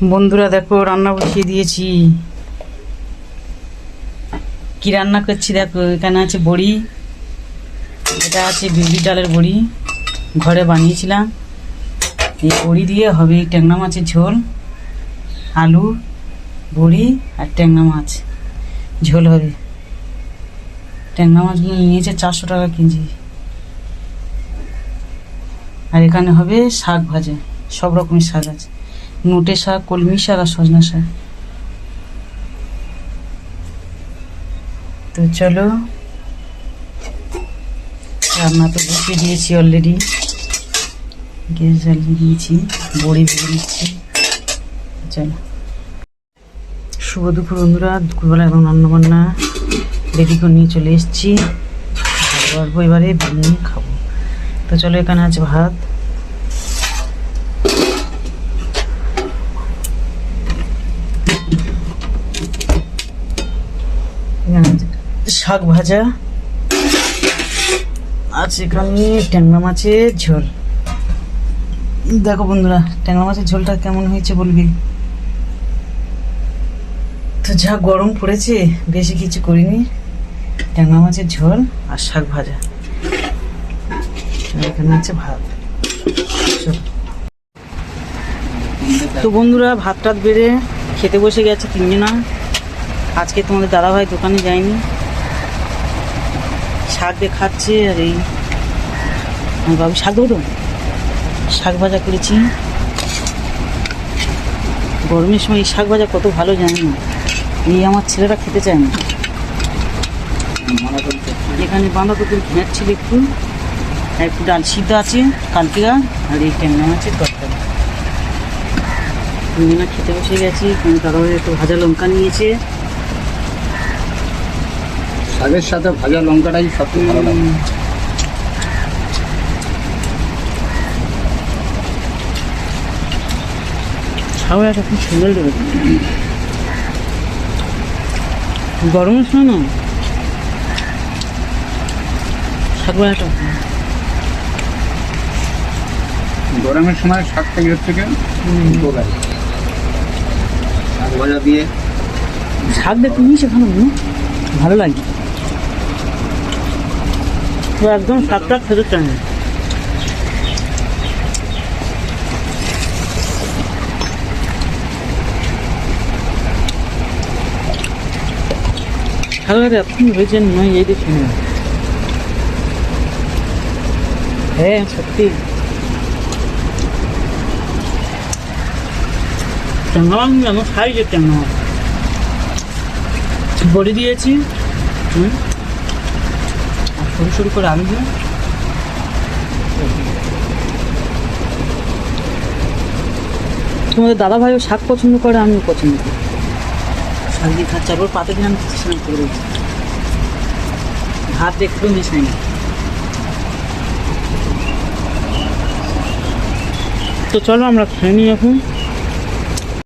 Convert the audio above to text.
বন্ধুরা দেখো রান্না বসিয়ে দিয়েছি। কি রান্না করছি দেখো, এখানে আছে বড়ি, এটা আছে বিউলি ডালের বড়ি, ঘরে বানিয়েছিলাম। এই বড়ি দিয়ে হবে ট্যাংরা মাছের ঝোল, আলু বড়ি আর ট্যাংরা মাছ ঝোল হবে। ট্যাংরা মাছগুলো নিয়েছে 400 টাকা কেজি। আর এখানে হবে শাক ভাজা, সব রকমের শাক আছে, নোটে শাক, কলমি শাক আর সজনা শাক। তো চলো, রান্না তো বসিয়ে দিয়েছি অলরেডি, গ্যাস জ্বালিয়ে দিয়েছি, বড়ি ভেজে দিচ্ছি। চলো, শুভ দুপুর বন্ধুরা। দুপুরবেলা এখন রান্নাবান্না রেডি করে নিয়ে চলে এসেছি। ভাত এবারে বানিয়ে খাবো। তো চলো, এখানে আছে ভাত, শাক ভাজা আছে, এখানে ট্যাংরা মাছের ঝোল। দেখো বন্ধুরা, ট্যাংরা মাছের ঝোলটা কেমন হয়েছে বলবি। তো যা গরম পড়েছে, বেশি কিছু করিনি, ট্যাংরা মাছের ঝোল আর শাক ভাজা। এখানে আছে ভাত। তো বন্ধুরা, ভাত টাত বেড়ে খেতে বসে গেছে তিনজনা। আজকে তোমাদের দাদাভাই দোকানে যায়নি, শাক দিয়ে খাচ্ছে। আর এই বাবু শাক দেবো তো, শাক ভাজা করেছি। গরমের সময় এই শাক ভাজা কত ভালো জানি না, এই আমার ছেলেরা খেতে চায় না। এখানে বাঁধাকপির ঘ্যাঁট ছিল একটু, একটু ডাল সিদ্ধ আছে কালকে, আর এই ট্যাংরা মাছের তরকারি। তিনজনা খেতে বসে গেছি। দাদাভাই একটু ভাজা লঙ্কা নিয়েছে, শাকের সাথে ভাজা লঙ্কাটাই সবচেয়ে ভালো লাগে। খাওয়াটা খুব সুন্দর লাগে গরমের সময় না, শাক ভাজাটা। গরমের সময় শাক থেকে থেকে শাক ভাজা দিয়ে শাক দিয়ে তুমি সেখানে ভালো লাগে, তো একদম শাকটা খেতে চায় না। শাকের এখন হয়েছে নয়, এই দেখি না। হ্যাঁ সত্যি, ট্যাংরা মাছ এমন সাইজের ট্যাংরা মাছ। বড়ি দিয়েছি, আর সরু সরু করে আলু দিয়ে। তোমাদের দাদাভাইও শাক পছন্দ করে, আমিও পছন্দ করি। শাক দিয়ে খাচ্ছে, আর ওর পাতে দিয়ে আমি স্নান করে দিচ্ছি, ভাত একটু মিশ নেই। তো চলো আমরা খেয়ে নিই এখন।